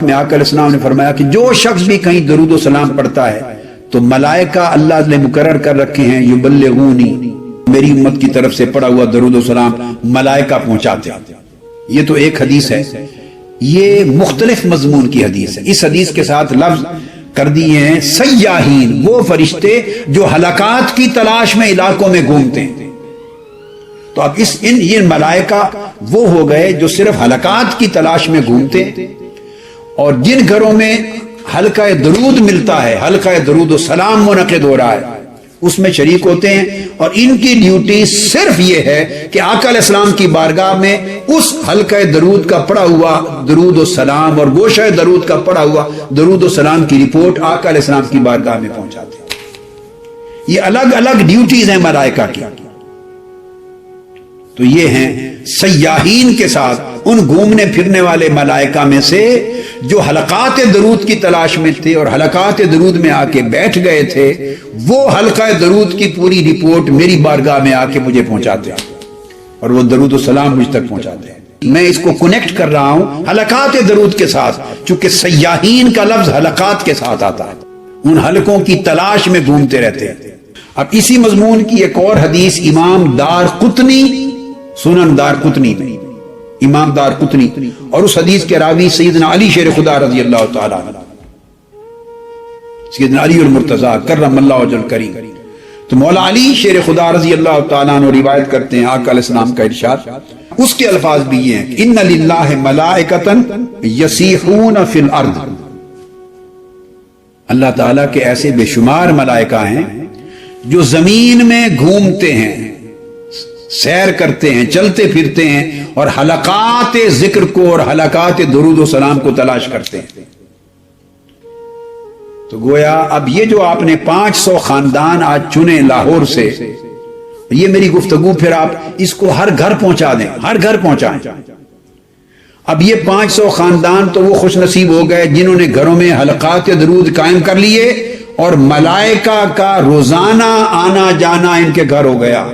میں آقا علیہ السلام نے فرمایا کہ جو شخص بھی کہیں درود و سلام پڑھتا ہے تو ملائکہ اللہ نے مقرر کر رکھے ہیں یبلغونی، میری امت کی طرف سے پڑھا ہوا درود و سلام ملائکہ پہنچاتے ہیں۔ یہ تو ایک حدیث ہے، یہ مختلف مضمون کی حدیث ہے۔ اس حدیث کے ساتھ لفظ کر دیے ہیں سیاحین، وہ فرشتے جو ہلاکات کی تلاش میں علاقوں میں گھومتے ہیں۔ تو اب یہ ملائکہ وہ ہو گئے جو صرف ہلاکات کی تلاش میں گھومتے ہیں، اور جن گھروں میں حلقہ درود ملتا ہے، حلقہ درود و سلام منعقد ہو رہا ہے، اس میں شریک ہوتے ہیں، اور ان کی ڈیوٹی صرف یہ ہے کہ آقا علیہ السلام کی بارگاہ میں اس حلقہ درود کا پڑھا ہوا درود و سلام اور گوشہ درود کا پڑھا ہوا درود و سلام کی رپورٹ آقا علیہ السلام کی بارگاہ میں پہنچاتے ہیں۔ یہ الگ الگ ڈیوٹیز ہیں ملائکہ کی۔ تو یہ ہیں سیاحین کے ساتھ ان گھومنے پھرنے والے ملائکہ میں سے جو حلقات درود کی تلاش میں تھے اور حلقات درود میں آ کے بیٹھ گئے تھے، وہ حلقہ درود کی پوری رپورٹ میری بارگاہ میں آ کے مجھے پہنچاتے ہیں، اور وہ درود و سلام مجھ تک پہنچاتے ہیں۔ میں اس کو کنیکٹ کر رہا ہوں حلقات درود کے ساتھ، چونکہ سیاحین کا لفظ حلقات کے ساتھ آتا ہے، ان حلقوں کی تلاش میں گھومتے رہتے ہیں۔ اب اسی مضمون کی ایک اور حدیث امام دار قطنی، سنن دار قطنی میں امام دار قطنی، اور اس حدیث کے راوی سیدنا علی شیر خدا رضی اللہ تعالی عنہ، سیدنا علی المرتضی کرم اللہ وجہ الکریم۔ تو مولا علی شیر خدا رضی اللہ تعالیٰ عنہ روایت کرتے ہیں آقا علیہ السلام کا ارشاد، اس کے الفاظ بھی یہ ہیں، ان للہ ملائکۃ یسیحون فی الارض، اللہ تعالیٰ کے ایسے بے شمار ملائکہ ہیں جو زمین میں گھومتے ہیں، سیر کرتے ہیں، چلتے پھرتے ہیں، اور حلقات ذکر کو اور حلقات درود و سلام کو تلاش کرتے ہیں۔ تو گویا اب یہ جو آپ نے 500 خاندان آج چنے لاہور سے، یہ میری گفتگو پھر آپ اس کو ہر گھر پہنچا دیں، ہر گھر پہنچائیں۔ اب یہ 500 خاندان تو وہ خوش نصیب ہو گئے جنہوں نے گھروں میں حلقات درود قائم کر لیے، اور ملائکہ کا روزانہ آنا جانا ان کے گھر ہو گیا،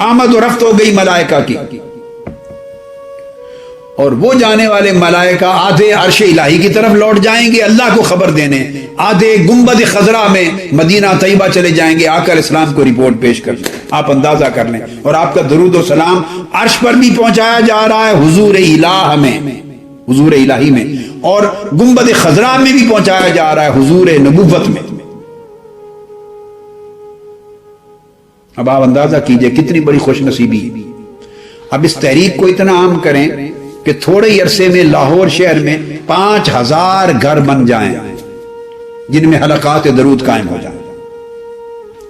آمد و رفت ہو گئی ملائکہ کی۔ اور وہ جانے والے ملائکہ آدھے عرش الہی کی طرف لوٹ جائیں گے اللہ کو خبر دینے، آدھے گنبد خضرا میں مدینہ طیبہ چلے جائیں گے آقا علیہ السلام کو رپورٹ پیش کرنے۔ آپ اندازہ کر لیں، اور آپ کا درود و سلام عرش پر بھی پہنچایا جا رہا ہے حضور الہ میں، حضور الہی میں، اور گنبد خضرا میں بھی پہنچایا جا رہا ہے حضور نبوت میں۔ اب آپ اندازہ کیجئے کتنی بڑی خوش نصیبی۔ اب اس تحریک کو اتنا عام کریں کہ تھوڑے ہی عرصے میں لاہور شہر میں 5000 گھر بن جائیں جن میں حلقات درود قائم ہو جائیں،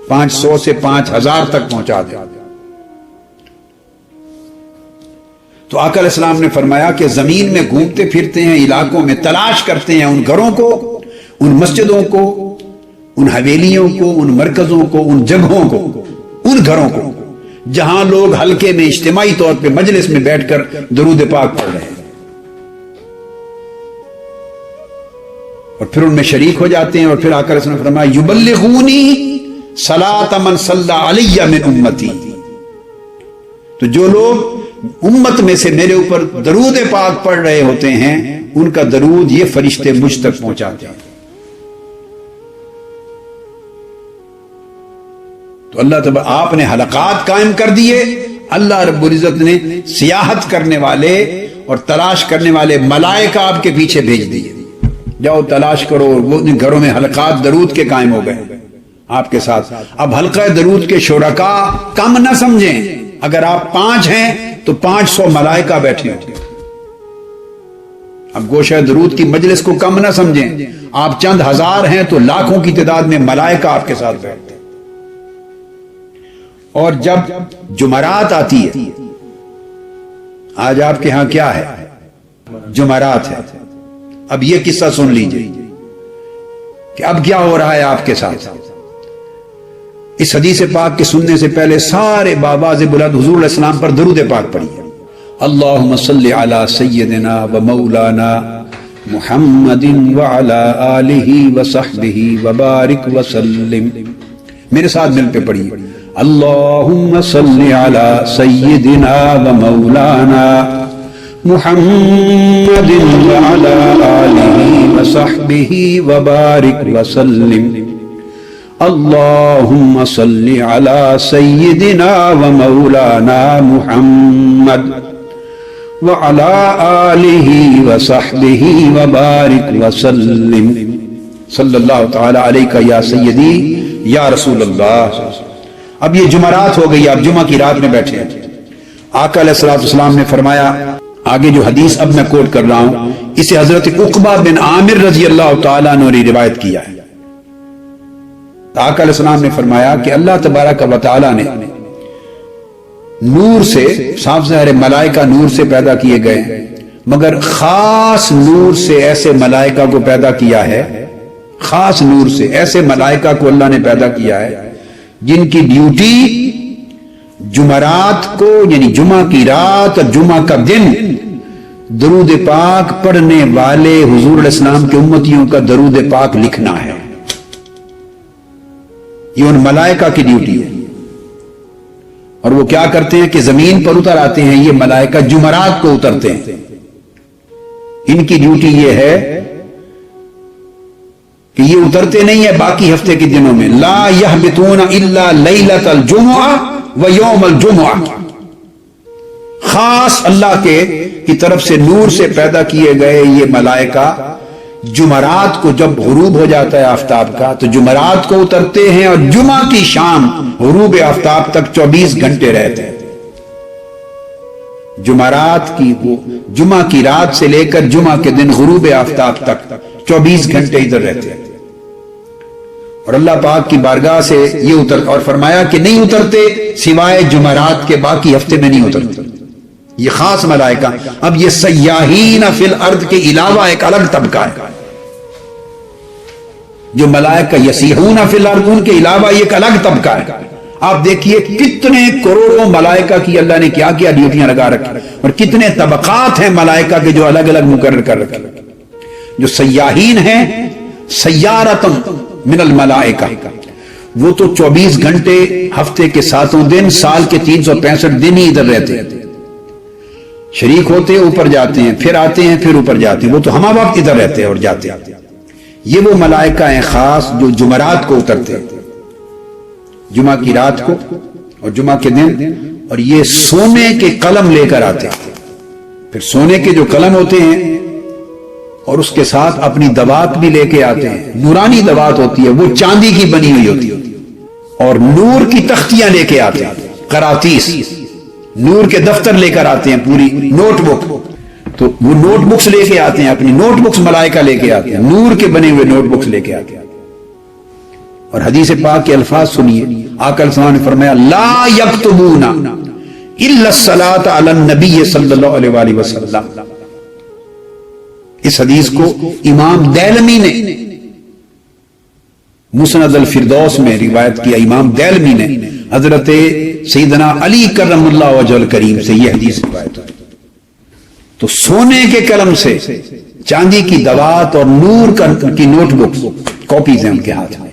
500 سے 5000 تک پہنچا دیں۔ تو آقا علیہ السلام نے فرمایا کہ زمین میں گھومتے پھرتے ہیں، علاقوں میں تلاش کرتے ہیں ان گھروں کو، ان مسجدوں کو، ان حویلیوں کو، ان مرکزوں کو، ان جگہوں کو، ان گھروں کو جہاں لوگ حلقے میں اجتماعی طور پہ مجلس میں بیٹھ کر درود پاک پڑھ رہے ہیں، اور پھر ان میں شریک ہو جاتے ہیں۔ اور پھر آقا علیہ السلام نے فرمایا یبلغونی صلاۃ من صلی علی من امتی، تو جو لوگ امت میں سے میرے اوپر درود پاک پڑھ رہے ہوتے ہیں ان کا درود یہ فرشتے مجھ تک پہنچاتے ہیں۔ تو اللہ تعالیٰ آپ نے حلقات قائم کر دیے، اللہ رب العزت نے سیاحت کرنے والے اور تلاش کرنے والے ملائکہ آپ کے پیچھے بھیج دیے، جاؤ تلاش کرو۔ وہ گھروں میں حلقات درود کے قائم ہو گئے آپ کے ساتھ۔ اب حلقہ درود کے شرکا کم نہ سمجھیں، اگر آپ 5 ہیں تو 500 ملائکہ بیٹھے ہوتے ہیں۔ اب گوشہ درود کی مجلس کو کم نہ سمجھیں، آپ چند ہزار ہیں تو لاکھوں کی تعداد میں ملائکہ آپ کے ساتھ بیٹھتے ہیں۔ اور جب جمعرات آتی ہے، آج آپ کے ہاں کیا ہے؟ جمعرات ہے۔ اب یہ قصہ سن لیجئے کہ اب کیا ہو رہا ہے آپ کے ساتھ۔ اس حدیث پاک کے سننے سے پہلے سارے بآواز بلند حضور علیہ السلام پر درود پاک پڑھیے۔ اللہم صلی علی سیدنا و مولانا محمد وعلی آلہ وصحبہ وبارک وسلم۔ میرے ساتھ مل پہ پڑھیے، اللہم صلی علی سیدنا و مولانا محمد وعلى آله وصحبه وبارك وسلم اللهم صل على سيدنا ومولانا محمد وعلى آله وصحبه وبارك وسلم صلی اللہ تعالی علیہ یا سیدی یا رسول اللہ۔ اب یہ جمعرات ہو گئی، آپ جمعہ کی رات میں بیٹھے ہیں۔ آقا علیہ الصلوۃ والسلام نے فرمایا، آگے جو حدیث اب میں کوٹ کر رہا ہوں اسے حضرت عقبہ بن عامر رضی اللہ تعالیٰ عنہ نے روایت کیا ہے۔ آقا علیہ السلام نے فرمایا کہ اللہ تبارک و تعالیٰ نے نور سے، صاف ظاہر ہے ملائکہ نور سے پیدا کیے گئے، مگر خاص نور سے ایسے ملائکہ کو پیدا کیا ہے، خاص نور سے ایسے ملائکہ کو اللہ نے پیدا کیا ہے جن کی ڈیوٹی جمعرات کو، یعنی جمعہ کی رات اور جمعہ کا دن درود پاک پڑھنے والے حضور علیہ السلام کے امتیوں کا درود پاک لکھنا ہے۔ یہ ان ملائکہ کی ڈیوٹی ہے، اور وہ کیا کرتے ہیں کہ زمین پر اتر آتے ہیں، یہ ملائکہ جمعرات کو اترتے ہیں۔ ان کی ڈیوٹی یہ ہے کہ یہ اترتے نہیں ہے باقی ہفتے کے دنوں میں، لا یہبطون الا لیلۃ الجمعہ و یوم الجمعہ، خاص اللہ کی طرف سے نور سے پیدا کیے گئے یہ ملائکہ جمعرات کو جب غروب ہو جاتا ہے آفتاب کا تو جمعرات کو اترتے ہیں، اور جمعہ کی شام غروب آفتاب تک 24 گھنٹے رہتے ہیں۔ جمعرات کی وہ جمعہ کی رات سے لے کر جمعہ کے دن غروب آفتاب تک 24 گھنٹے ادھر رہتے ہیں، اور اللہ پاک کی بارگاہ سے یہ اتر، اور فرمایا کہ نہیں اترتے سوائے جمعرات کے، باقی ہفتے میں نہیں اترتے۔ یہ خاص ملائکہ۔ اب یہ سیاحین فی الارض کے علاوہ ایک الگ طبقہ ہے، جو ملائکہ یسیحون فی الارض، ان کے علاوہ یہ ایک الگ طبقہ ہے۔ آپ دیکھیے کتنے کروڑوں ملائکہ کی اللہ نے کیا کیا ڈیوٹیاں لگا رکھی، اور کتنے طبقات ہیں ملائکہ کے جو الگ الگ مقرر کر رکھے۔ جو سیاحین ہیں، سیارتن من الملائکہ، وہ تو 24 گھنٹے ہفتے کے 7 دن، سال کے 365 دن ہی ادھر رہتے ہیں، شریک ہوتے ہیں، اوپر جاتے ہیں، پھر آتے ہیں، پھر اوپر جاتے ہیں، وہ تو ہمہ وقت ادھر رہتے ہیں اور جاتے ہیں۔ یہ وہ ملائکہ ہیں خاص جو جمعرات کو اترتے ہیں، جمعہ کی رات کو اور جمعہ کے دن، اور یہ سونے کے قلم لے کر آتے ہیں۔ پھر سونے کے جو قلم ہوتے ہیں اور اس کے ساتھ اپنی دوات بھی لے کے آتے ہیں، نورانی دوات ہوتی ہے، وہ چاندی کی بنی ہوئی ہوتی ہے، اور نور کی تختیاں لے کے آتے ہیں، قراطیس، نور کے دفتر لے کر آتے ہیں، پوری نوٹ بک، تو وہ نوٹ بکس لے کے آتے ہیں، اپنی نوٹ بکس ملائکہ لے کے آتے ہیں، نور کے بنے ہوئے نوٹ بکس لے کے آتے ہیں۔ اور حدیث پاک کے الفاظ سنیے، آقا علیہ السلام نے فرمایا لا یکتبون الا الصلاۃ علی النبی صلی اللہ علیہ وآلہ وسلم۔ اس حدیث کو امام دیلمی نے مسند الفردوس میں روایت کیا، امام دیلمی نے حضرت سیدنا علی کرم اللہ وجہ الکریم سے یہ حدیث روایت ہے۔ تو سونے کے قلم سے، چاندی کی دوات اور نور کی نوٹ بکس، کاپیز ہیں ان کے ہاتھ میں،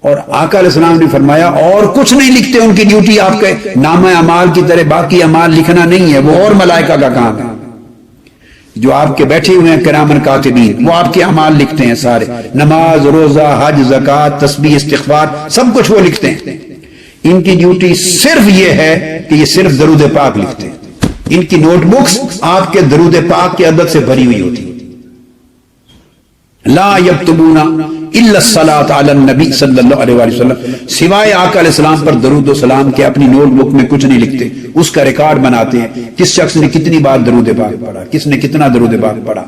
اور آقا علیہ السلام نے فرمایا اور کچھ نہیں لکھتے، ان کی ڈیوٹی آپ کے نامہ اعمال کی طرح باقی اعمال لکھنا نہیں ہے، وہ اور ملائکہ کا کام ہے جو آپ کے بیٹھے ہوئے ہیں کرامن کاتبین، وہ آپ کے اعمال لکھتے ہیں سارے، نماز، روزہ، حج، زکوٰۃ، تسبیح، استغفار، سب کچھ وہ لکھتے ہیں۔ ان کی ڈیوٹی صرف یہ ہے کہ یہ صرف درود پاک لکھتے ہیں، ان کی نوٹ بکس آپ کے درود پاک کے عدد سے بھری ہوئی ہوتی ہے۔ لا یکتبون الا الصلاۃ علی النبی صلی اللہ علیہ وآلہ وسلم، سوائے آقا علیہ السلام پر درود و سلام کے اپنی نوٹ بک میں کچھ نہیں لکھتے، اس کا ریکارڈ بناتے ہیں، کس شخص نے کتنی بار درود پاک پڑھا، کس نے کتنا درود پاک پڑھا،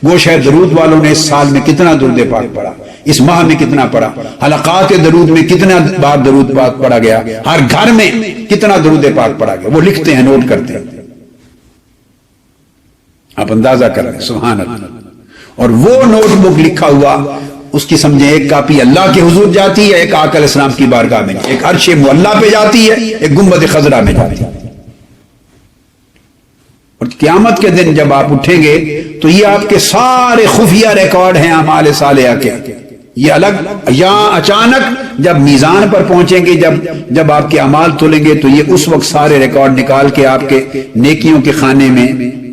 گوش ہے درود والوں نے اس سال میں کتنا درود پاک پڑھا، اس ماہ میں کتنا پڑھا، حلقات درود میں کتنا بار درود پاک پڑھا گیا، ہر گھر میں کتنا درود پاک پڑھا گیا، وہ لکھتے ہیں، نوٹ کرتے ہیں۔ آپ اندازہ کر رہے ہیں، سبحان اللہ۔ اور وہ نوٹ بک لکھا ہوا، اس کی سمجھیں ایک کاپی اللہ کے حضور جاتی ہے، ایک آقا علیہ السلام کی بارگاہ میں، ایک عرش معلیٰ پہ جاتی ہے، ایک گنبد خضرا میں جاتی ہے۔ اور قیامت کے دن جب آپ اٹھیں گے تو یہ آپ کے سارے خفیہ ریکارڈ ہیں اعمال صالحہ کے، یہ الگ، یا اچانک جب میزان پر پہنچیں گے، جب آپ کے اعمال تولیں گے تو یہ اس وقت سارے ریکارڈ نکال کے آپ کے نیکیوں کے خانے میں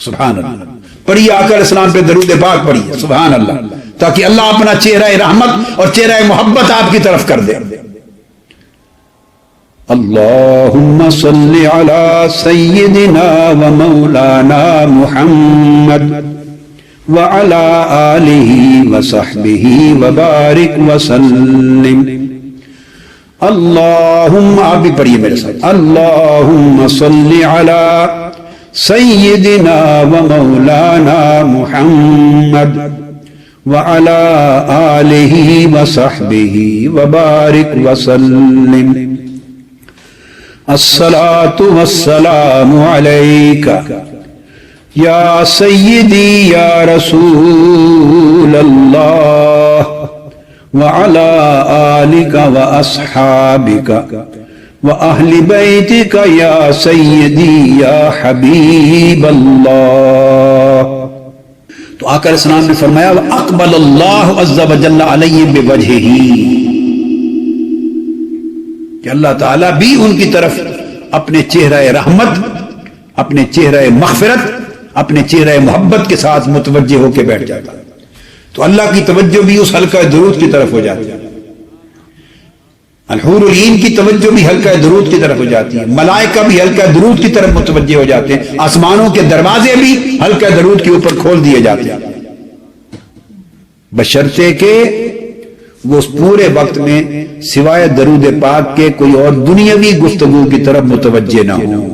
سبحان اللہ. پڑھیے آقا علیہ السلام پہ درود پاک پڑھیے. سبحان اللہ. تاکہ اللہ اپنا چہرہ رحمت اور چہرہ محبت آپ کی طرف کر دے. اللہم صلی علی سیدنا و مولانا محمد وعلی آلہ وصحبہ وبارک وسلم. اللہم، آپ بھی پڑھیے میرے ساتھ، اللہم صلی علی سیدنا و مولانا محمد وعلی آلہ وصحبہ وبارک وسلم. الصلاة والسلام علیکہ یا سیدی یا رسول اللہ وعلی آلک واصحابک واہل بیتک یا سیدی یا حبیب اللہ. تو آقا علیہ السلام نے فرمایا وَأَقْبَلَ اللَّهُ عَزَّ وَجَلَّ عَلَيْهِمْ بِوَجْهِهِ، کہ اللہ تعالیٰ بھی ان کی طرف اپنے چہرہ رحمت، اپنے چہرہ مغفرت، اپنے چہرہ محبت کے ساتھ متوجہ ہو کے بیٹھ جاتا ہے. تو اللہ کی توجہ بھی اس حلقہ درود کی طرف ہو جاتی ہے. الحور العین کی توجہ بھی حلقہ درود کی طرف ہو جاتی ہے. ملائکہ بھی حلقہ درود کی طرف متوجہ ہو جاتے ہیں. آسمانوں کے دروازے بھی حلقہ درود کے اوپر کھول دیے جاتے ہیں، بشرطے کہ وہ اس پورے وقت میں سوائے درود پاک کے کوئی اور دنیاوی گفتگو کی طرف متوجہ نہ ہو.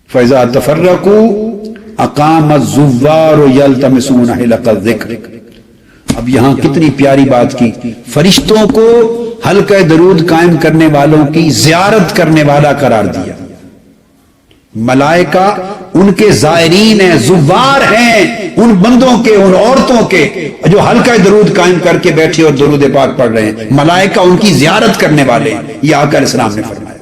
فَإِذَا تَفَرَّقُوا أَقَامَ الزُّوَّارُ يَلْتَمِسُونَ حِلَقَ الذِّكْرِ. اب یہاں کتنی پیاری بات کی. فرشتوں کو حلقہ درود قائم کرنے والوں کی زیارت کرنے والا قرار دیا. ملائکہ ان کے زائرین ہیں، زوار ہیں ان بندوں کے، ان عورتوں کے جو حلقہ درود قائم کر کے بیٹھے اور درود پاک پڑھ رہے ہیں. ملائکہ ان کی زیارت کرنے والے ہیں. یہ آقا علیہ السلام نے فرمایا.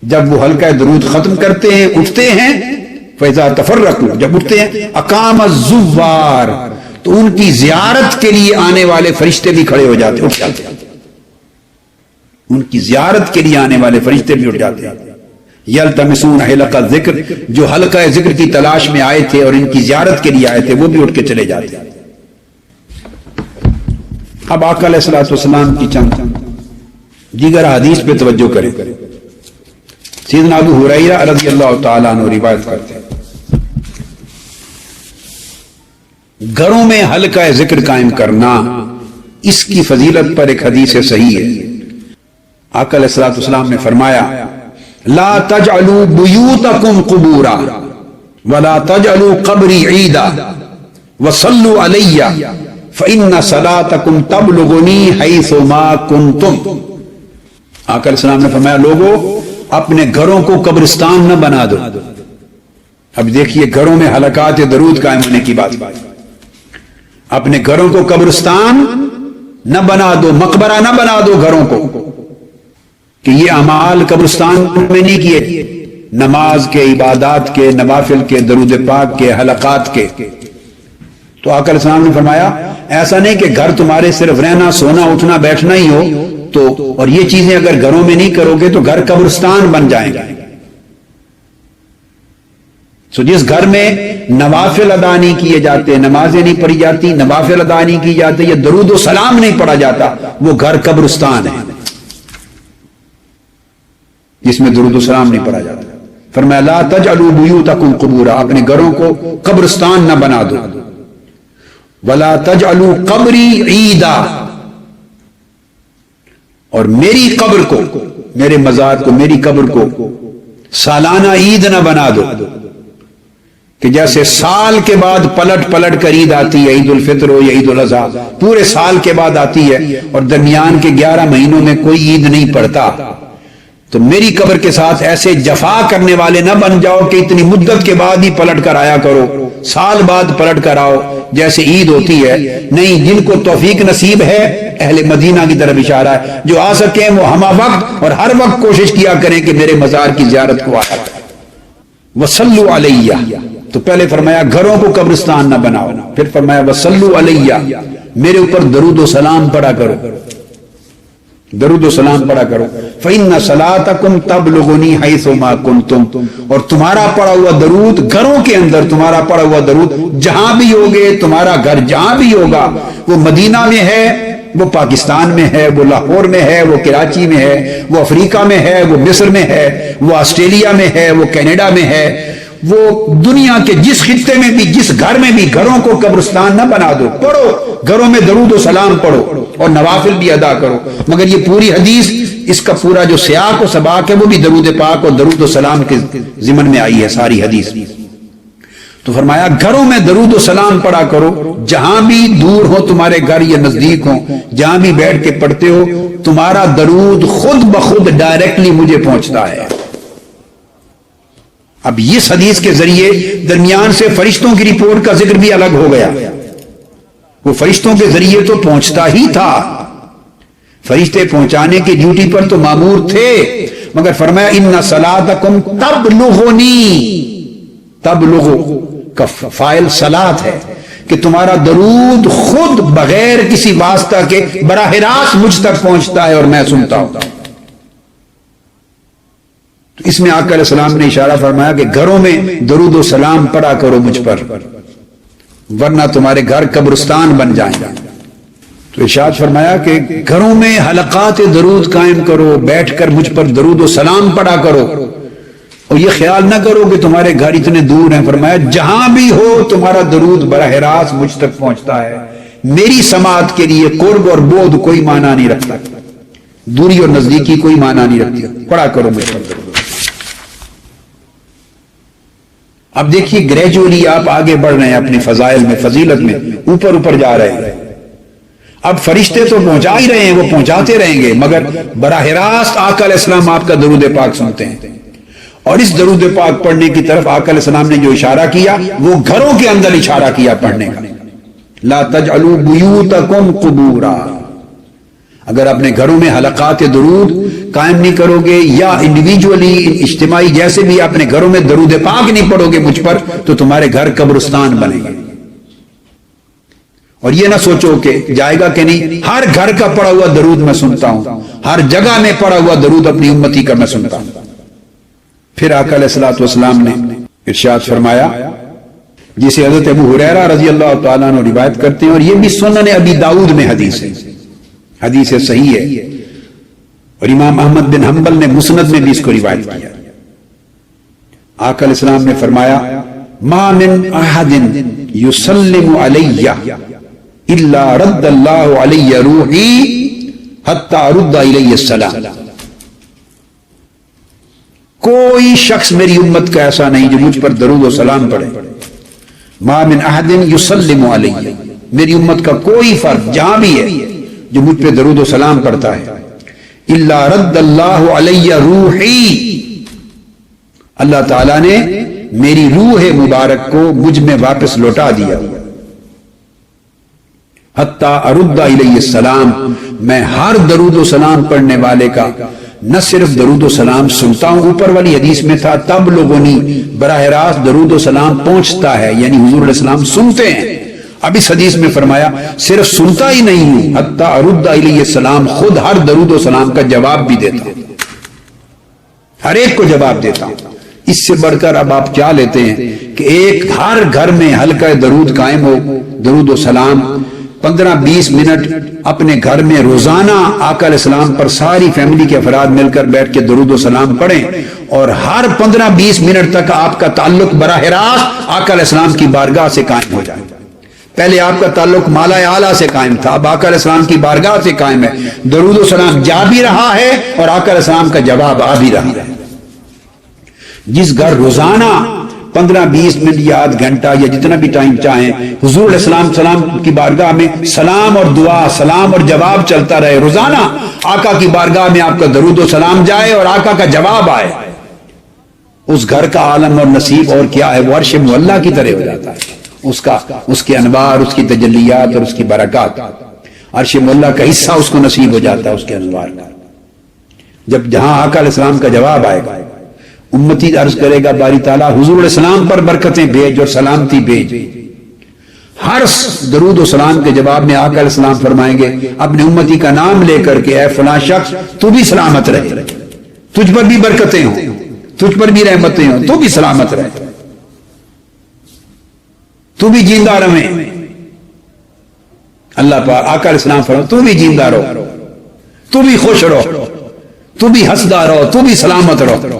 جب وہ حلقہ درود ختم کرتے ہیں، اٹھتے ہیں، فَإِذَا تَفَرَّقُوا، جب اٹھتے ہیں، أَقَامَ الزُّوَّارُ، تو ان کی زیارت کے لیے آنے والے فرشتے بھی کھڑے ہو جاتے، اٹھ جاتے ہیں. ان کی زیارت کے لیے آنے والے فرشتے بھی اٹھ جاتے ہیں. یلتمسون حلقہ ذکر، جو حلقہ ذکر کی تلاش میں آئے تھے اور ان کی زیارت کے لیے آئے تھے، وہ بھی اٹھ کے چلے جاتے ہیں. اب آقا علیہ الصلوۃ والسلام کی چند دیگر حدیث پہ توجہ کریں. سیدنا ابو ہریرہ رضی اللہ تعالیٰ عنہ روایت کرتے ہیں، گھروں میں حلقہ ذکر قائم کرنا، اس کی فضیلت پر ایک حدیث صحیح ہے. آقا علیہ الصلوۃ والسلام نے فرمایا لا تجعلوا بیوتکم قبورا ولا تجعلوا قبری عیدا وصلوا علی فإن صلاتکم تبلغنی حیث ما کنتم. آقا علیہ السلام نے فرمایا لوگوں اپنے گھروں کو قبرستان نہ بنا دو. اب دیکھیے گھروں میں حلقات درود قائم ہونے کی بات. اپنے گھروں کو قبرستان نہ بنا دو، مقبرہ نہ بنا دو گھروں کو، کہ یہ اعمال قبرستان میں نہیں کیے، نماز کے، عبادات کے، نوافل کے، درود پاک کے، حلقات کے. تو آقا علیہ السلام نے فرمایا ایسا نہیں کہ گھر تمہارے صرف رہنا، سونا، اٹھنا، بیٹھنا ہی ہو تو، اور یہ چیزیں اگر گھروں میں نہیں کرو گے تو گھر قبرستان بن جائیں گے. سو جس گھر میں نوافل ادا نہیں کیے جاتے، نمازیں نہیں پڑھی جاتی، نوافل ادا نہیں کی جاتی، یا درود و سلام نہیں پڑھا جاتا، وہ گھر قبرستان ہے جس میں درود و سلام نہیں پڑھا جاتا. فرمایا لا تجعلوا بیوتکم قبورا، اپنے گھروں کو قبرستان نہ بنا دو. ولا تجعلوا قبری عیدا، اور میری قبر کو، میرے مزار کو، میری قبر کو سالانہ عید نہ بنا دو، کہ جیسے سال کے بعد پلٹ کر عید آتی ہے، عید الفطر ہو یا عید الاضحیٰ، پورے سال کے بعد آتی ہے اور درمیان کے 11 مہینوں میں کوئی عید نہیں پڑتا. تو میری قبر کے ساتھ ایسے جفا کرنے والے نہ بن جاؤ کہ اتنی مدت کے بعد ہی پلٹ کر آیا کرو، سال بعد پلٹ کر آؤ جیسے عید ہوتی ہے. نہیں، جن کو توفیق نصیب ہے، اہل مدینہ کی طرف اشارہ ہے، جو آ سکیں وہ ہمہ وقت اور ہر وقت کوشش کیا کریں کہ میرے مزار کی زیارت کو آیا. وصلوا علیہ، تو پہلے فرمایا گھروں کو قبرستان نہ بناؤ، پھر فرمایا وصلوا علیہ، میرے اوپر درود و سلام پڑھا کرو. درود و سلام پڑھا کرو. فإن صلاتکم تبلغنی حیث ما کنتم, اور تمہارا پڑھا ہوا درود گھروں کے اندر, تمہارا پڑھا ہوا درود جہاں بھی ہوگے, تمہارا گھر جہاں بھی ہوگا, وہ مدینہ میں ہے, وہ پاکستان میں ہے, وہ لاہور میں ہے, وہ کراچی میں ہے, وہ افریقہ میں ہے, وہ مصر میں ہے, وہ آسٹریلیا میں ہے, وہ کینیڈا میں ہے, وہ دنیا کے جس خطے میں بھی, جس گھر میں بھی, گھروں کو قبرستان نہ بنا دو, پڑھو گھروں میں درود و سلام پڑھو اور نوافل بھی ادا کرو. مگر یہ پوری حدیث, اس کا پورا جو سیاق و سباق ہے وہ بھی درود پاک اور درود و سلام کے ضمن میں آئی ہے ساری حدیث. تو فرمایا گھروں میں درود و سلام پڑھا کرو, جہاں بھی دور ہو تمہارے گھر یا نزدیک ہو, جہاں بھی بیٹھ کے پڑھتے ہو, تمہارا درود خود بخود ڈائریکٹلی مجھے پہنچتا ہے. اب اس حدیث کے ذریعے درمیان سے فرشتوں کی رپورٹ کا ذکر بھی الگ ہو گیا. وہ فرشتوں کے ذریعے تو پہنچتا ہی تھا, فرشتے پہنچانے کی ڈیوٹی پر تو مامور تھے, مگر فرمایا ان صلاتکم تبلغنی, تبلغ کا فاعل صلات ہے کہ تمہارا درود خود بغیر کسی واسطہ کے براہ راست مجھ تک پہنچتا ہے اور میں سنتا ہوں. تو اس میں آقا علیہ السلام نے اشارہ فرمایا کہ گھروں میں درود و سلام پڑھا کرو مجھ پر, ورنہ تمہارے گھر قبرستان بن جائیں گے. تو ارشاد فرمایا کہ گھروں میں حلقات درود قائم کرو, بیٹھ کر مجھ پر درود و سلام پڑھا کرو, اور یہ خیال نہ کرو کہ تمہارے گھر اتنے دور ہیں. فرمایا جہاں بھی ہو تمہارا درود براہ راست مجھ تک پہنچتا ہے. میری سماعت کے لیے قرب اور بعد کوئی معنی نہیں رکھتا, دوری اور نزدیکی کوئی معنی نہیں رکھتی, پڑھا کرو مجھ پر درود. اب دیکھیے گریجولی آپ آگے بڑھ رہے ہیں اپنے فضائل میں, فضیلت میں اوپر اوپر جا رہے ہیں. اب فرشتے تو پہنچا ہی رہے ہیں, وہ پہنچاتے رہیں گے, مگر براہ راست آقا علیہ السلام آپ کا درود پاک سنتے ہیں. اور اس درود پاک پڑھنے کی طرف آقا علیہ السلام نے جو اشارہ کیا وہ گھروں کے اندر اشارہ کیا پڑھنے کا. لا تجعلوا بیوتکم قبورا, اگر اپنے گھروں میں حلقات درود قائم نہیں کرو گے یا انڈیویجولی اجتماعی جیسے بھی اپنے گھروں میں درود پاک نہیں پڑھو گے مجھ پر, تو تمہارے گھر قبرستان بنیں گے. اور یہ نہ سوچو کہ جائے گا کہ نہیں, ہر گھر کا پڑھا ہوا درود میں سنتا ہوں, ہر جگہ میں پڑھا ہوا درود اپنی امتی کا میں سنتا ہوں. پھر آقا علیہ الصلوۃ والسلام نے ارشاد فرمایا, جسے حضرت ابو ہریرہ رضی اللہ تعالیٰ عنہ روایت کرتے ہیں, اور یہ بھی سنن ابی داؤد میں حدیث ہے, حدیث صحیح ہے, اور امام احمد بن حنبل نے مسند میں بھی اس کو روایت کیا. آقا علیہ السلام نے فرمایا ما من احد یسلم علی الا رد اللہ علی روحی حتی رد الی السلام. کوئی شخص میری امت کا ایسا نہیں جو مجھ پر درود و سلام پڑھے. ما من احد یسلم علی, میری امت کا کوئی فرد جہاں بھی ہے جو مجھ پہ درود و سلام پڑھتا ہے, الا رد اللہ علی روحی, اللہ تعالیٰ نے میری روح مبارک کو مجھ میں واپس لوٹا دیا. حتی ارد الیہ السلام, میں ہر درود و سلام پڑھنے والے کا نہ صرف درود و سلام سنتا ہوں, اوپر والی حدیث میں تھا تبلغنی, براہ راست درود و سلام پہنچتا ہے, یعنی حضور علیہ السلام سنتے ہیں. اب اس حدیث میں فرمایا صرف سنتا ہی نہیں ہوں, حتی ارد الیہ السلام, خود ہر درود و سلام کا جواب بھی دیتا ہوں, ہر ایک کو جواب دیتا ہوں. اس سے بڑھ کر اب آپ کیا لیتے ہیں کہ ایک ہر گھر میں حلقہ درود قائم ہو, درود و سلام 15-20 منٹ اپنے گھر میں روزانہ آقا علیہ السلام پر ساری فیملی کے افراد مل کر بیٹھ کے درود و سلام پڑھیں, اور ہر 15-20 منٹ تک آپ کا تعلق براہ راست آقا علیہ السلام کی بارگاہ سے قائم ہو جائے. پہلے آپ کا تعلق مالا اعلیٰ سے قائم تھا, اب آقا علیہ السلام کی بارگاہ سے قائم ہے. درود و سلام جا بھی رہا ہے اور آقا علیہ السلام کا جواب آ بھی رہا ہے. جس گھر روزانہ 15-20 منٹ یا آدھ گھنٹہ یا جتنا بھی ٹائم چاہیں حضور علیہ السلام سلام کی بارگاہ میں سلام اور دعا, سلام اور جواب چلتا رہے, روزانہ آقا کی بارگاہ میں آپ کا درود و سلام جائے اور آقا کا جواب آئے, اس گھر کا عالم اور نصیب اور کیا ہے, وہ عرش معلیٰ کی طرح ہو جاتا ہے. اس کے انوار, اس کی تجلیات اور اس کی برکات, عرش معلیٰ کا حصہ اس کو نصیب ہو جاتا ہے اس کے انوار کا. جب جہاں آقا علیہ السلام کا جواب آئے گا, امتی عرض کرے گا باری تعالیٰ حضور علیہ السلام پر برکتیں بھیج اور سلامتی بھیج. ہر درود و سلام کے جواب میں آقا علیہ السلام فرمائیں گے اپنے امتی کا نام لے کر کے، اے فلاں شخص تو بھی سلامت رہے، تجھ پر بھی برکتیں ہوں، تجھ پر بھی رحمتیں ہوں، تو بھی سلامت رہے، تو بھی جیندہ رہے۔ اللہ پاک آقا علیہ السلام فرمائے تو بھی جیندہ رہو، تو بھی خوش رہو، تو بھی ہنسدا رہو، تو بھی سلامت رہو۔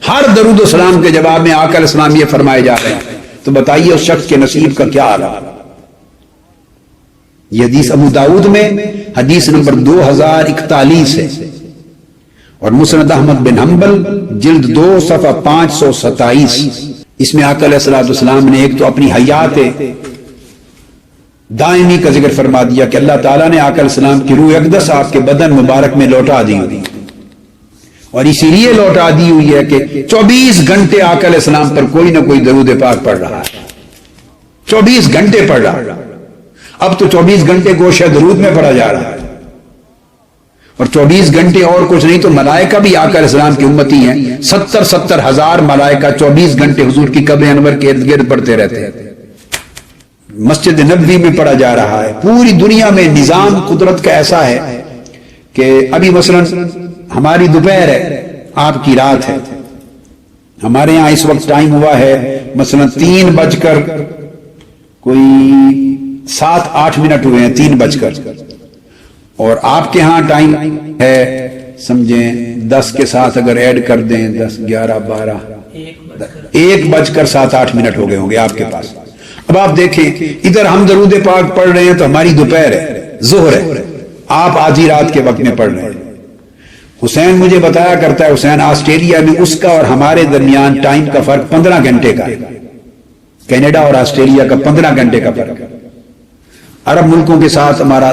ہر درود و سلام کے جواب میں آقا علیہ السلام یہ فرمائے جا رہے ہیں۔ تو بتائیے اس شخص کے نصیب کا کیا حال ہے؟ یہ حدیث ابو داؤد میں حدیث نمبر 2041 ہے، اور مسند احمد بن حنبل جلد 2 صفحہ 527۔ اس میں آقا علیہ السلام نے ایک تو اپنی حیات دائمی کا ذکر فرما دیا کہ اللہ تعالیٰ نے آقا علیہ السلام کی روح اقدس آپ کے بدن مبارک میں لوٹا دی ہوئی، اور اسی لیے لوٹا دی ہوئی ہے کہ 24 گھنٹے آقا علیہ السلام پر کوئی نہ کوئی درود پاک پڑھ رہا ہے، 24 گھنٹے پڑھ رہا ہے۔ اب تو 24 گھنٹے گوشہ درود میں پڑھا جا رہا ہے، اور 24 گھنٹے اور کچھ نہیں تو ملائکہ بھی آقا علیہ السلام کی امتی ہیں، 70 ہزار ملائکہ 24 گھنٹے حضور کی قبر انور کے ارد گرد پڑھتے رہتے ہیں۔ مسجد نبوی میں پڑھا جا رہا ہے۔ پوری دنیا میں نظام قدرت کا ایسا ہے کہ ابھی مثلا ہماری دوپہر ہے، آپ کی رات ہے، ہمارے ہاں اس وقت ٹائم ہوا ہے مثلا 3 بج کر کوئی 7-8 منٹ ہوئے ہیں، 3 بج کر، اور آپ کے ہاں ٹائم ہے سمجھیں 10 کے ساتھ اگر ایڈ کر دیں 10 11 12 1 بج کر 7-8 منٹ ہو گئے ہوں گے آپ کے پاس۔ اب آپ دیکھیں ادھر ہم درود پاک پڑھ رہے ہیں تو ہماری دوپہر ہے، ظہر ہے، آپ آدھی رات کے وقت میں پڑھ رہے ہیں۔ حسین مجھے بتایا کرتا ہے، حسین آسٹریلیا میں اس کا اور ہمارے درمیان ٹائم کا فرق 15 گھنٹے کا ہے، کینیڈا اور آسٹریلیا کا 15 گھنٹے کا فرق ہے۔ عرب ملکوں کے ساتھ ہمارا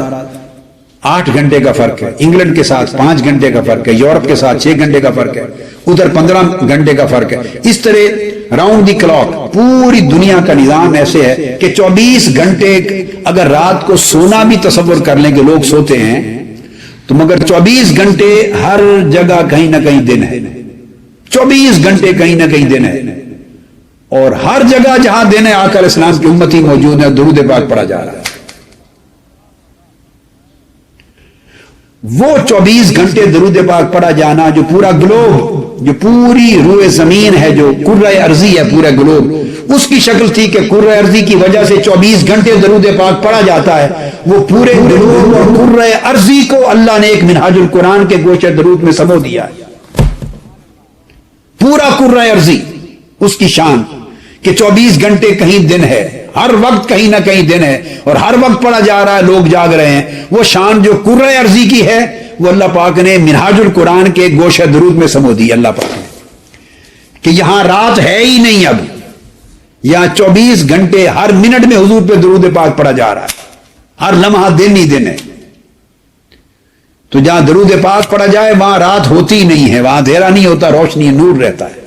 8 گھنٹے کا فرق ہے، انگلینڈ کے ساتھ 5 گھنٹے کا فرق ہے، یورپ کے ساتھ 6 گھنٹے کا فرق ہے، ادھر 15 گھنٹے کا فرق ہے۔ اس طرح راؤنڈ دی کلاک پوری دنیا کا نظام ایسے ہے کہ 24 گھنٹے اگر رات کو سونا بھی تصور کر لیں کہ لوگ سوتے ہیں تو مگر 24 گھنٹے ہر جگہ کہیں نہ کہیں دن ہے، 24 گھنٹے کہیں نہ کہیں دن ہے، اور ہر جگہ جہاں دن ہے آقا علیہ السلام کی امتی موجود ہے، درود پاک پڑھا جا رہا ہے۔ وہ 24 گھنٹے درود پاک پڑھا جانا جو پورا گلوب، جو پوری روئے زمین ہے، جو کرۂ ارضی ہے پورا گلوب، اس کی شکل تھی کہ کرۂ ارضی کی وجہ سے 24 گھنٹے درود پاک پڑھا جاتا ہے۔ وہ پورے گلوب اور کرۂ ارضی کو اللہ نے ایک منہاج القرآن کے گوشہ درود میں سمو دیا ہے۔ پورا کرۂ ارضی اس کی شان کہ 24 گھنٹے کہیں دن ہے، ہر وقت کہیں نہ کہیں دن ہے، اور ہر وقت پڑھا جا رہا ہے، لوگ جاگ رہے ہیں۔ وہ شان جو کرۂ ارضی کی ہے وہ اللہ پاک نے منہاج القرآن کے گوشہ درود میں سمو دی اللہ پاک نے، کہ یہاں رات ہے ہی نہیں، اب یہاں 24 گھنٹے ہر منٹ میں حضور پہ درود پاک پڑھا جا رہا ہے، ہر لمحہ دن ہی دن ہے۔ تو جہاں درود پاک پڑھا جائے وہاں رات ہوتی نہیں ہے، وہاں اندھیرا نہیں ہوتا، روشنی نور رہتا ہے۔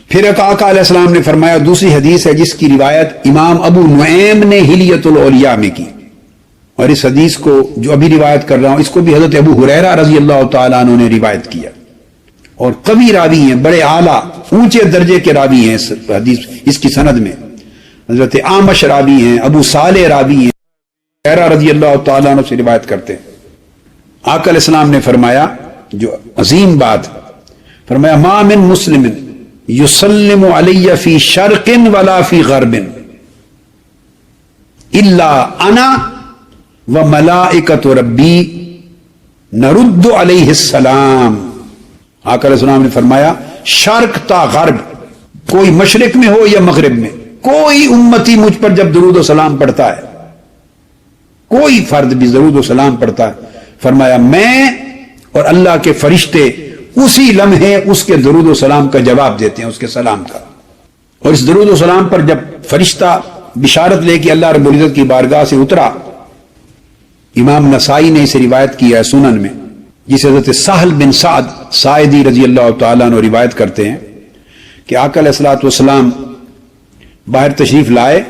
پھر ایک آقا علیہ السلام نے فرمایا، دوسری حدیث ہے جس کی روایت امام ابو نعیم نے حلیۃ الاولیاء میں کی، اور اس حدیث کو جو ابھی روایت کر رہا ہوں اس کو بھی حضرت ابو ہریرہ رضی اللہ تعالیٰ عنہ نے روایت کیا، اور قوی راوی ہیں، بڑے اعلیٰ اونچے درجے کے راوی ہیں اس حدیث، اس کی سند میں حضرت اعمش راوی ہیں، ابو صالح راوی ہیں، ہریرہ رضی اللہ تعالیٰ عنہ سے روایت کرتے ہیں۔ آقا علیہ السلام نے فرمایا، جو عظیم بات، فرمایا ما من مسلم یسلم علی فی شرق ولا فی غرب الا انا وملائکۃ ربی نرد علیہ السلام۔ آقا علیہ السلام نے فرمایا، شرق تا غرب، کوئی مشرق میں ہو یا مغرب میں، کوئی امتی مجھ پر جب درود و سلام پڑھتا ہے، کوئی فرد بھی درود و سلام پڑھتا ہے، فرمایا میں اور اللہ کے فرشتے اسی لمحے اس کے درود و سلام کا جواب دیتے ہیں، اس کے سلام کا۔ اور اس درود و سلام پر جب فرشتہ بشارت لے کے اللہ رب العزت کی بارگاہ سے اترا، امام نسائی نے اسے روایت کیا ہے سنن میں، جسے حضرت سہل بن سعد ساعدی رضی اللہ تعالیٰ عنہ روایت کرتے ہیں کہ آقا علیہ الصلوۃ والسلام باہر تشریف لائے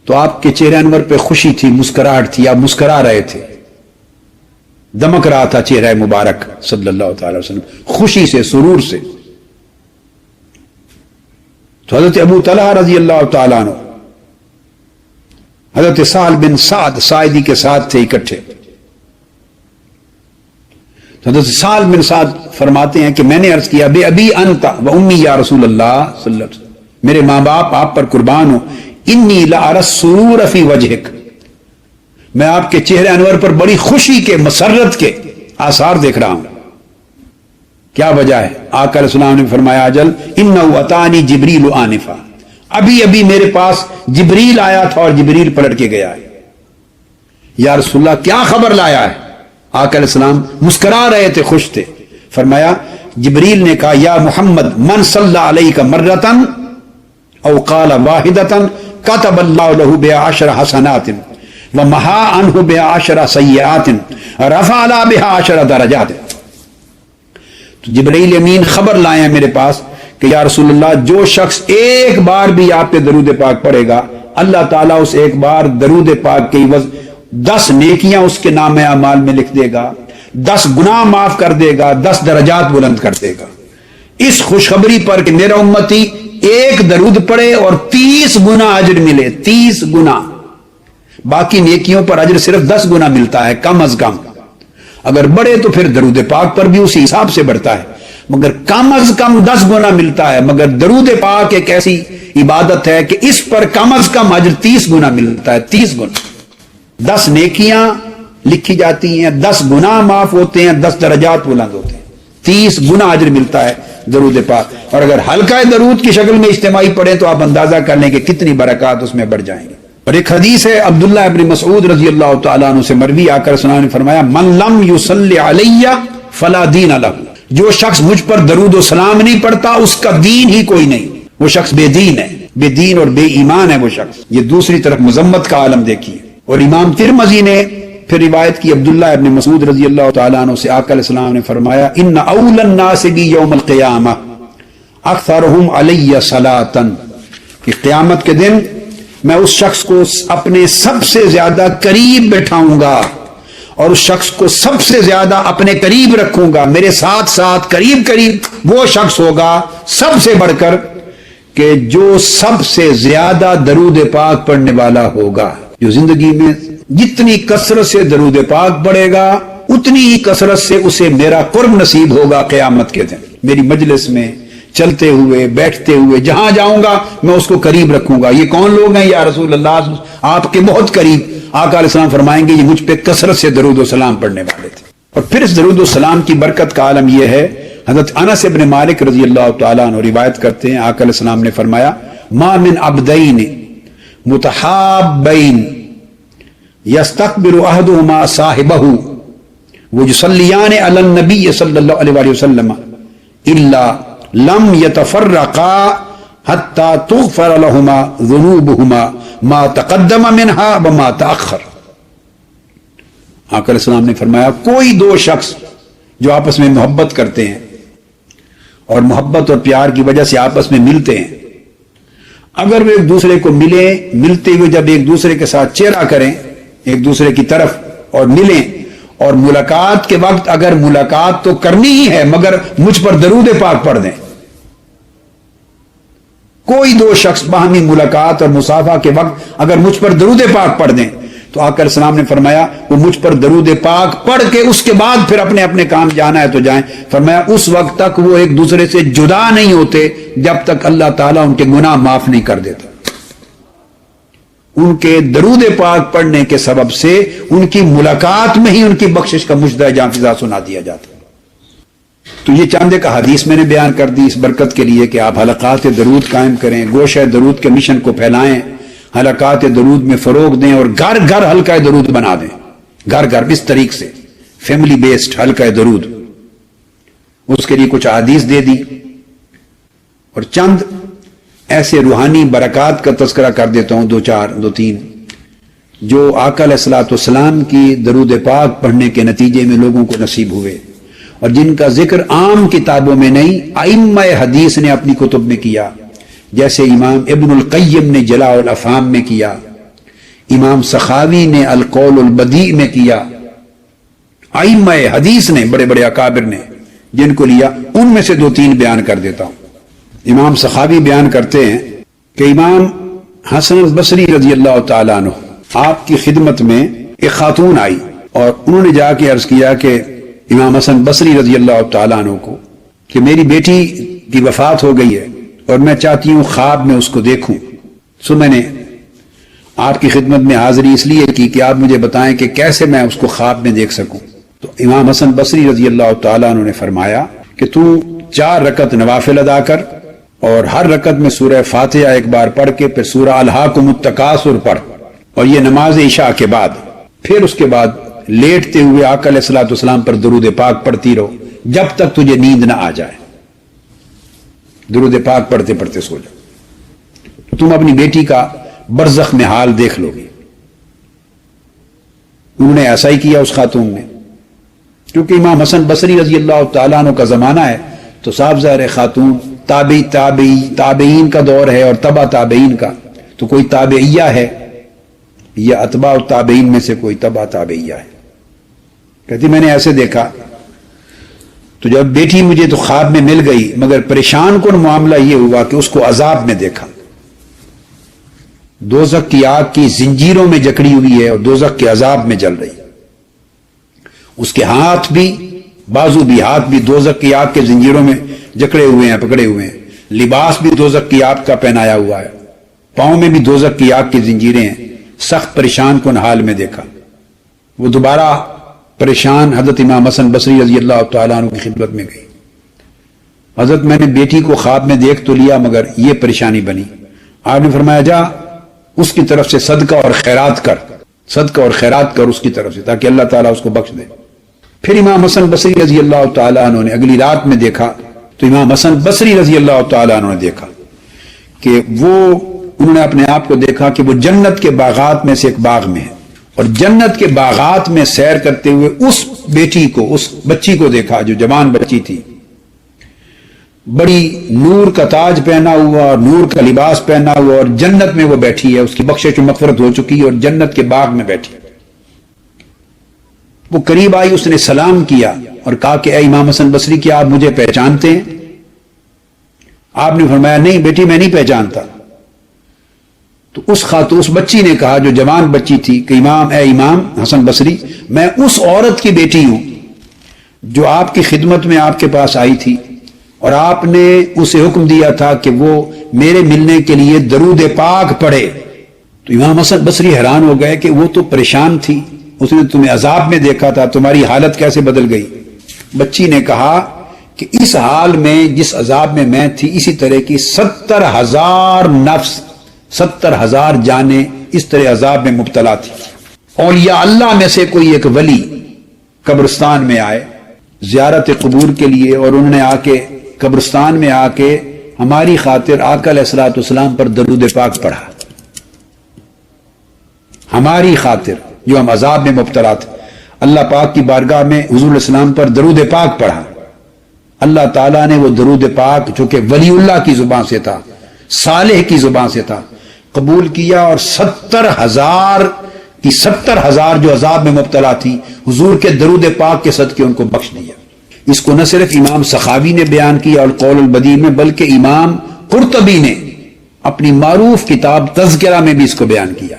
تو آپ کے چہرے انور پہ خوشی تھی، مسکراہٹ تھی، آپ مسکرا رہے تھے، دمک رہا تھا چہرہ مبارک صلی اللہ تعالی وسلم، خوشی سے، سرور سے۔ تو حضرت ابو طلحہ رضی اللہ تعالیٰ عنہ حضرت سہل بن سعد ساعدی کے ساتھ تھے اکٹھے. حضرت سہل بن سعد فرماتے ہیں کہ میں نے عرض کیا بے ابی انت و امی یا رسول اللہ صلی اللہ علیہ وسلم، میرے ماں باپ آپ پر قربان ہو، انی لأری السرور فی وجہک، میں آپ کے چہرے انور پر بڑی خوشی کے مسرت کے آثار دیکھ رہا ہوں. کیا وجہ ہے؟ آقا علیہ السلام نے فرمایا اجل انہ اتانی جبریل آنفا، ابھی ابھی میرے پاس جبریل آیا تھا اور جبریل پلٹ کے گیا ہے. یا رسول اللہ کیا خبر لایا ہے؟ آقا علیہ السلام مسکرا رہے تھے، خوش تھے. فرمایا جبریل نے کہا یا محمد من صلی علیک مرتن او قال واحدتن کتب اللہ له بعشر حسنات ومحا عنہ بعشر سیئات رفع له بعشر درجات. تو جبرائیل امین خبر لائے ہیں میرے پاس کہ یا رسول اللہ جو شخص ایک بار بھی آپ پہ درود پاک پڑھے گا اللہ تعالیٰ اس ایک بار درود پاک کے عوض 10 نیکیاں اس کے نام اعمال میں لکھ دے گا، 10 گناہ معاف کر دے گا، 10 درجات بلند کر دے گا. اس خوشخبری پر کہ میرا امتی ایک درود پڑھے اور 30 گنا اجر ملے، 30 گنا. باقی نیکیوں پر اجر صرف 10 گنا ملتا ہے کم از کم، اگر بڑھے تو پھر درود پاک پر بھی اسی حساب سے بڑھتا ہے، مگر کم از کم 10 گنا ملتا ہے. مگر درود پاک ایک ایسی عبادت ہے کہ اس پر کم از کم اجر 30 گنا ملتا ہے، 30 گنا. 10 نیکیاں لکھی جاتی ہیں، 10 گناہ معاف ہوتے ہیں، 10 درجات بلند ہوتے ہیں، 30 گنا اجر ملتا ہے درود پاک. اور اگر ہلکا درود کی شکل میں اجتماعی پڑھیں تو آپ اندازہ کر لیں کہ کتنی برکات اس میں بڑھ جائیں گے. اور ایک حدیث ہے عبداللہ ابن مسعود رضی اللہ تعالیٰ عنہ سے مروی، آقا رسول اللہ نے فرمایا من لم یصلی علی فلا دین لہ، جو شخص مجھ پر درود و سلام نہیں پڑھتا اس کا دین ہی کوئی نہیں، وہ شخص بے دین ہے، بے دین اور بے ایمان ہے وہ شخص. یہ دوسری طرف مذمت کا عالم دیکھیے. اور امام ترمذی نے پھر روایت کی عبداللہ ابن مسعود رضی اللہ تعالیٰ عنہ سے، آقا علیہ السلام نے فرمایا ان اول الناس بی یوم القیامہ اکثرہم علی صلاۃ، کہ قیامت کے دن میں اس شخص کو اپنے سب سے زیادہ قریب بٹھاؤں گا اور اس شخص کو سب سے زیادہ اپنے قریب رکھوں گا، میرے ساتھ ساتھ قریب قریب وہ شخص ہوگا سب سے بڑھ کر کہ جو سب سے زیادہ درود پاک پڑھنے والا ہوگا. جو زندگی میں جتنی کثرت سے درود پاک پڑھے گا اتنی ہی کثرت سے اسے میرا قرب نصیب ہوگا قیامت کے دن. میری مجلس میں چلتے ہوئے بیٹھتے ہوئے جہاں جاؤں گا میں اس کو قریب رکھوں گا. یہ کون لوگ ہیں یا رسول اللہ؟ آپ کے بہت قریب. آقا علیہ السلام فرمائیں گے یہ مجھ پہ کثرت سے درود و سلام پڑھنے والے تھے. اور پھر اس درود و سلام کی برکت کا عالم یہ ہے، حضرت انس ابن مالک رضی اللہ تعالیٰ عنہ روایت کرتے ہیں، آقا علیہ السلام نے فرمایا ما من عبدین متحابین یستقبل احدہما صاحبہ ویصلیان علی النبی صلی اللہ علیہ وسلم الا لم یتفرقا حتی تغفر لہما ذنوبہما ما تقدم منہا وما تأخر. آقا علیہ السلام نے فرمایا کوئی دو شخص جو آپس میں محبت کرتے ہیں اور محبت اور پیار کی وجہ سے آپس میں ملتے ہیں، اگر وہ ایک دوسرے کو ملتے ہوئے جب ایک دوسرے کے ساتھ چہرہ کریں ایک دوسرے کی طرف اور ملیں، اور ملاقات کے وقت اگر ملاقات تو کرنی ہی ہے مگر مجھ پر درود پاک پڑھ دیں. کوئی دو شخص باہمی ملاقات اور مصافحہ کے وقت اگر مجھ پر درود پاک پڑھ دیں تو آقا علیہ السلام نے فرمایا وہ مجھ پر درود پاک پڑھ کے اس کے بعد پھر اپنے اپنے کام جانا ہے تو جائیں. فرمایا اس وقت تک وہ ایک دوسرے سے جدا نہیں ہوتے جب تک اللہ تعالیٰ ان کے گناہ معاف نہیں کر دیتا. ان کے درود پاک پڑھنے کے سبب سے ان کی ملاقات میں ہی ان کی بخشش کا مجدہ جاں فضا سنا دیا جاتا. تو یہ چاند ایک حدیث میں نے بیان کر دی اس برکت کے لیے کہ آپ حلقات درود قائم کریں، گوشہ درود کے مشن کو پھیلائیں، حلقات درود میں فروغ دیں اور گھر گھر حلقہ درود بنا دیں. گھر گھر اس طریقے سے فیملی بیسڈ حلقہ درود. اس کے لیے کچھ احادیث دے دی اور چند ایسے روحانی برکات کا تذکرہ کر دیتا ہوں، دو تین جو آقا علیہ الصلوۃ والسلام کی درود پاک پڑھنے کے نتیجے میں لوگوں کو نصیب ہوئے اور جن کا ذکر عام کتابوں میں نہیں ائمہ حدیث نے اپنی کتب میں کیا، جیسے امام ابن القیم نے جلاء الافہام میں کیا، امام سخاوی نے القول البدیع میں کیا، ائمہ حدیث نے بڑے بڑے اکابر نے جن کو لیا، ان میں سے 2-3 بیان کر دیتا ہوں. امام سخاوی بیان کرتے ہیں کہ امام حسن البصری رضی اللہ تعالیٰ عنہ آپ کی خدمت میں ایک خاتون آئی اور انہوں نے جا کے عرض کیا کہ امام حسن بصری رضی اللہ تعالیٰ عنہ کو کہ میری بیٹی کی وفات ہو گئی ہے اور میں چاہتی ہوں خواب میں اس کو دیکھوں. سو میں نے آپ کی خدمت میں حاضری اس لیے کی کہ آپ مجھے بتائیں کہ کیسے میں اس کو خواب میں دیکھ سکوں. تو امام حسن بصری رضی اللہ تعالیٰ عنہ نے فرمایا کہ تو 4 رکعت نوافل ادا کر اور ہر رکعت میں سورہ فاتحہ ایک بار پڑھ کے پھر سورہ الہاکم التکاثر پڑھ، اور یہ نماز عشاء کے بعد. پھر اس کے بعد لیٹتے ہوئے آقا علیہ الصلوۃ والسلام پر درود پاک پڑھتی رہو جب تک تجھے نیند نہ آ جائے. درود پاک پڑھتے پڑھتے سو جاؤ، تم اپنی بیٹی کا برزخ میں حال دیکھ لو گے. انہوں نے ایسا ہی کیا اس خاتون نے، کیونکہ امام حسن بصری رضی اللہ تعالیٰ عنہ کا زمانہ ہے تو صاحب ظاہر خاتون تابعین کا دور ہے اور تبع تابعین کا، تو کوئی تابعیہ ہے یا اتباع التابعین میں سے کوئی تبع تابعیہ ہے. کہتی میں نے ایسے دیکھا، تو جب بیٹی مجھے تو خواب میں مل گئی، مگر پریشان کن معاملہ یہ ہوا کہ اس کو عذاب میں دیکھا. دوزخ کی آگ کی زنجیروں میں جکڑی ہوئی ہے اور دوزخ کے عذاب میں جل رہی. اس کے ہاتھ بھی بازو بھی ہاتھ بھی دوزخ کی آگ کے زنجیروں میں جکڑے ہوئے ہیں، پکڑے ہوئے ہیں. لباس بھی دوزخ کی آگ کا پہنایا ہوا ہے، پاؤں میں بھی دوزخ کی آگ کی زنجیریں ہیں. سخت پریشان کن حال میں دیکھا. وہ دوبارہ پریشان حضرت امام حسن بصری رضی اللہ تعالیٰ عنہ کی خدمت میں گئی. حضرت میں نے بیٹی کو خواب میں دیکھ تو لیا مگر یہ پریشانی بنی. آپ نے فرمایا جا اس کی طرف سے صدقہ اور خیرات کر، صدقہ اور خیرات کر اس کی طرف سے تاکہ اللہ تعالیٰ اس کو بخش دے. پھر امام حسن بصری رضی اللہ تعالیٰ عنہ نے اگلی رات میں دیکھا تو امام حسن بصری رضی اللہ تعالیٰ عنہ نے دیکھا کہ انہوں نے اپنے آپ کو دیکھا کہ وہ جنت کے باغات میں سے ایک باغ میں ہے، اور جنت کے باغات میں سیر کرتے ہوئے اس بیٹی کو، اس بچی کو دیکھا جو جوان بچی تھی، بڑی نور کا تاج پہنا ہوا اور نور کا لباس پہنا ہوا، اور جنت میں وہ بیٹھی ہے، اس کی بخشش و مغفرت ہو چکی ہے اور جنت کے باغ میں بیٹھی. وہ قریب آئی، اس نے سلام کیا اور کہا کہ اے امام حسن بصری کیا آپ مجھے پہچانتے ہیں؟ آپ نے فرمایا نہیں بیٹی میں نہیں پہچانتا. تو اس بچی نے کہا جو جوان بچی تھی کہ اے امام حسن بصری میں اس عورت کی بیٹی ہوں جو آپ کی خدمت میں آپ کے پاس آئی تھی اور آپ نے اسے حکم دیا تھا کہ وہ میرے ملنے کے لیے درود پاک پڑھے. تو امام حسن بصری حیران ہو گئے کہ وہ تو پریشان تھی، اس نے تمہیں عذاب میں دیکھا تھا، تمہاری حالت کیسے بدل گئی؟ بچی نے کہا کہ اس حال میں جس عذاب میں تھی اسی طرح کی 70,000 نفس 70,000 جانیں اس طرح عذاب میں مبتلا تھی. اولیاء اللہ میں سے کوئی ایک ولی قبرستان میں آئے زیارت قبور کے لیے، اور انہوں نے آ کے قبرستان میں آ کے ہماری خاطر آقا علیہ الصلوۃ والسلام پر درود پاک پڑھا، ہماری خاطر جو ہم عذاب میں مبتلا تھے. اللہ پاک کی بارگاہ میں حضور علیہ السلام پر درود پاک پڑھا. اللہ تعالیٰ نے وہ درود پاک جو کہ ولی اللہ کی زبان سے تھا، صالح کی زبان سے تھا، قبول کیا، اور 70,000 جو عذاب میں مبتلا تھی حضور کے درود پاک کے صدقے ان کو بخش دیا. اس کو نہ صرف امام سخاوی نے بیان کیا القول البدیع میں، بلکہ امام قرطبی نے اپنی معروف کتاب تذکرہ میں بھی اس کو بیان کیا.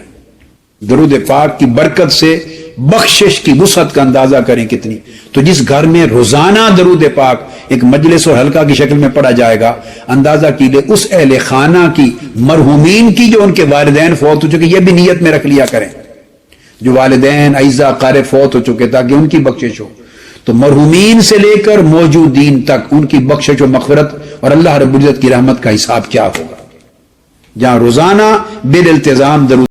درود پاک کی برکت سے بخشش کی وسعت کا اندازہ کریں کتنی. تو جس گھر میں روزانہ درود پاک ایک مجلس اور حلقہ کی شکل میں پڑھا جائے گا، اندازہ کیجیے اس اہل خانہ کی مرحومین کی جو ان کے والدین فوت ہو چکے، یہ بھی نیت میں رکھ لیا کریں جو والدین اعزاء قارب فوت ہو چکے تاکہ ان کی بخشش ہو. تو مرحومین سے لے کر موجودین تک ان کی بخشش و مغفرت اور اللہ رب العزت کی رحمت کا حساب کیا ہوگا، جہاں روزانہ بالالتزام درود